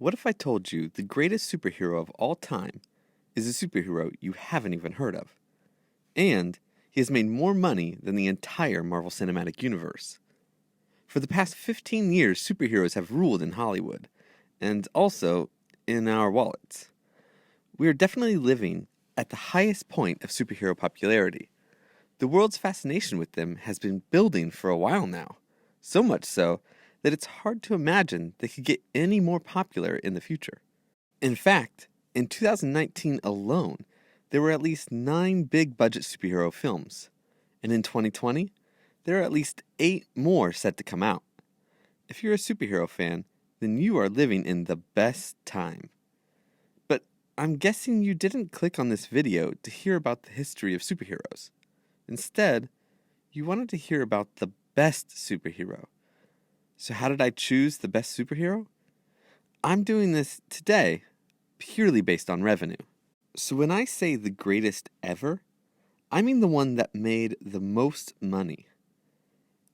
What if I told you the greatest superhero of all time is a superhero you haven't even heard of? And he has made more money than the entire Marvel Cinematic Universe. For the past 15 years, superheroes have ruled in Hollywood, and also in our wallets. We are definitely living at the highest point of superhero popularity. The world's fascination with them has been building for a while now, so much so that it's hard to imagine they could get any more popular in the future. In fact, in 2019 alone, there were at least 9 big-budget superhero films, and in 2020, there are at least 8 more set to come out. If you're a superhero fan, then you are living in the best time. But I'm guessing you didn't click on this video to hear about the history of superheroes. Instead, you wanted to hear about the best superhero. So how did I choose the best superhero? I'm doing this today purely based on revenue. So when I say the greatest ever, I mean the one that made the most money.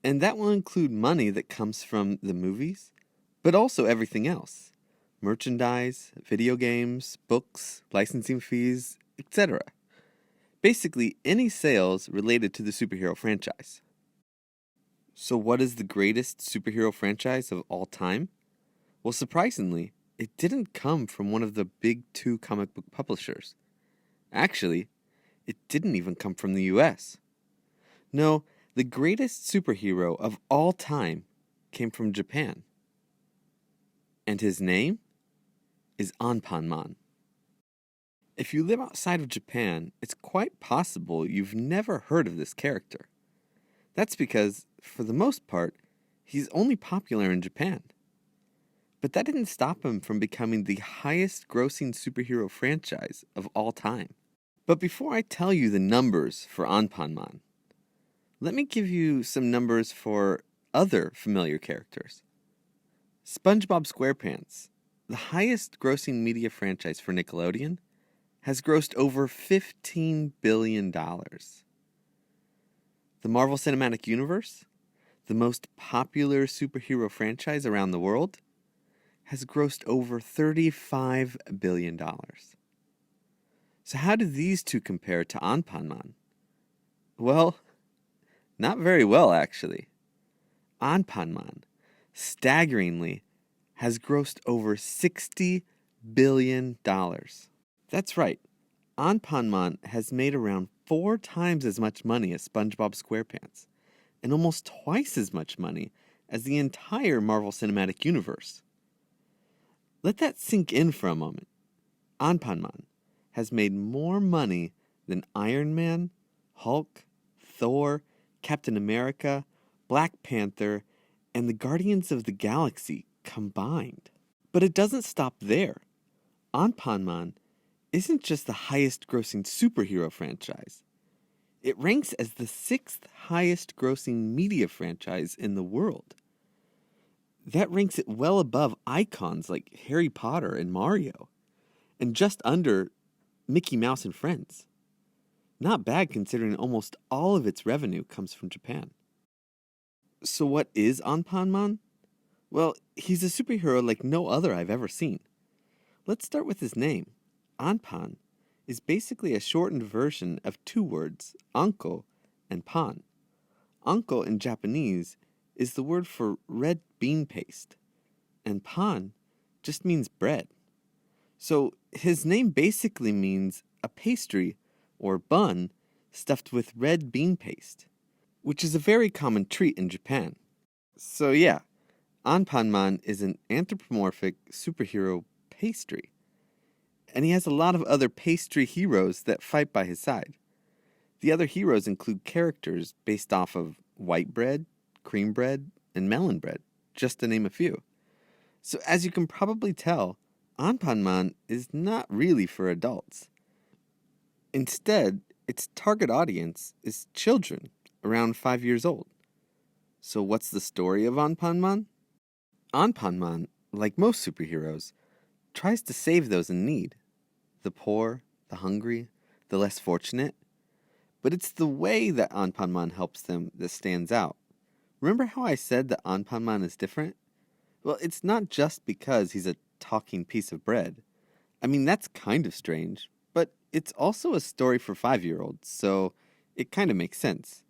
And that will include money that comes from the movies, but also everything else. Merchandise, video games, books, licensing fees, etc. Basically, any sales related to the superhero franchise. So what is the greatest superhero franchise of all time? Well, surprisingly, it didn't come from one of the big 2 comic book publishers. Actually, it didn't even come from the US. No, the greatest superhero of all time came from Japan. And his name is Anpanman. If you live outside of Japan, it's quite possible you've never heard of this character. That's because, for the most part, he's only popular in Japan. But that didn't stop him from becoming the highest grossing superhero franchise of all time. But before I tell you the numbers for Anpanman, let me give you some numbers for other familiar characters. SpongeBob SquarePants, the highest grossing media franchise for Nickelodeon, has grossed over $15 billion. The Marvel Cinematic Universe, the most popular superhero franchise around the world, has grossed over $35 billion. So how do these two compare to Anpanman? Well, not very well, actually. Anpanman, staggeringly, has grossed over $60 billion. That's right. Anpanman has made around 4 times as much money as SpongeBob SquarePants, and almost twice as much money as the entire Marvel Cinematic Universe. Let that sink in for a moment. Anpanman has made more money than Iron Man, Hulk, Thor, Captain America, Black Panther, and the Guardians of the Galaxy combined. But it doesn't stop there. Anpanman isn't just the highest grossing superhero franchise. It ranks as the 6th highest grossing media franchise in the world. That ranks it well above icons like Harry Potter and Mario, and just under Mickey Mouse and Friends. Not bad considering almost all of its revenue comes from Japan. So what is Anpanman? Well, he's a superhero like no other I've ever seen. Let's start with his name. Anpan is basically a shortened version of 2 words, anko and pan. Anko in Japanese is the word for red bean paste, and pan just means bread. So his name basically means a pastry or bun stuffed with red bean paste, which is a very common treat in Japan. So yeah, Anpanman is an anthropomorphic superhero pastry. And he has a lot of other pastry heroes that fight by his side. The other heroes include characters based off of white bread, cream bread, and melon bread, just to name a few. So as you can probably tell, Anpanman is not really for adults. Instead, its target audience is children around 5 years old. So what's the story of Anpanman? Anpanman, like most superheroes, tries to save those in need. The poor, the hungry, the less fortunate. But it's the way that Anpanman helps them that stands out. Remember how I said that Anpanman is different? Well, it's not just because he's a talking piece of bread. I mean, that's kind of strange, but it's also a story for 5-year-olds, so it kind of makes sense.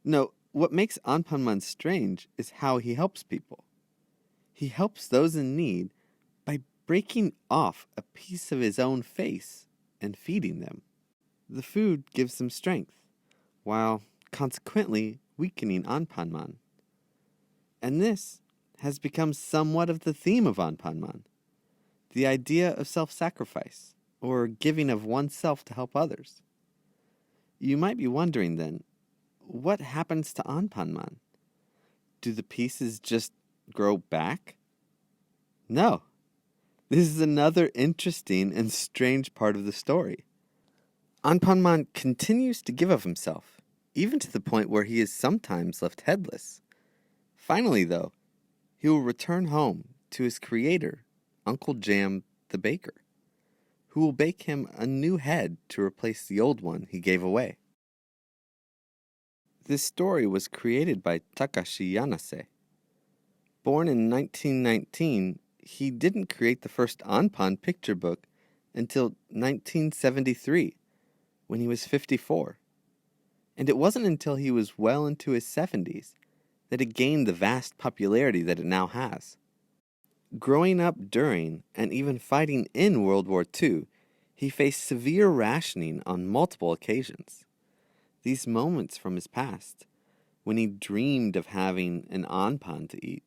No, what makes Anpanman strange is how he helps people. He helps those in need by breaking off a piece of his own face and feeding them. The food gives them strength, while consequently weakening Anpanman. And this has become somewhat of the theme of Anpanman, the idea of self-sacrifice, or giving of oneself to help others. You might be wondering then, what happens to Anpanman? Do the pieces just grow back? No. This is another interesting and strange part of the story. Anpanman continues to give of himself, even to the point where he is sometimes left headless. Finally, though, he will return home to his creator, Uncle Jam the baker, who will bake him a new head to replace the old one he gave away. This story was created by Takashi Yanase. Born in 1919, he didn't create the first Anpan picture book until 1973, when he was 54. And it wasn't until he was well into his 70s that it gained the vast popularity that it now has. Growing up during and even fighting in World War II, he faced severe rationing on multiple occasions. These moments from his past, when he dreamed of having an anpan to eat,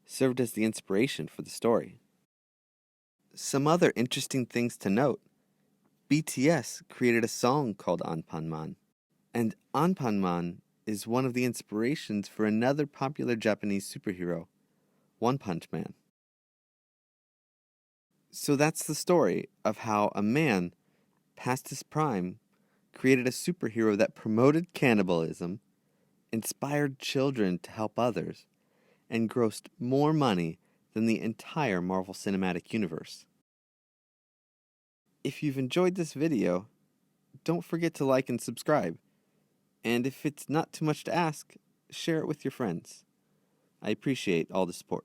served as the inspiration for the story. Some other interesting things to note. BTS created a song called Anpanman, and Anpanman is one of the inspirations for another popular Japanese superhero, One Punch Man. So that's the story of how a man, past his prime, created a superhero that promoted cannibalism, inspired children to help others, and grossed more money than the entire Marvel Cinematic Universe. If you've enjoyed this video, don't forget to like and subscribe. And if it's not too much to ask, share it with your friends. I appreciate all the support.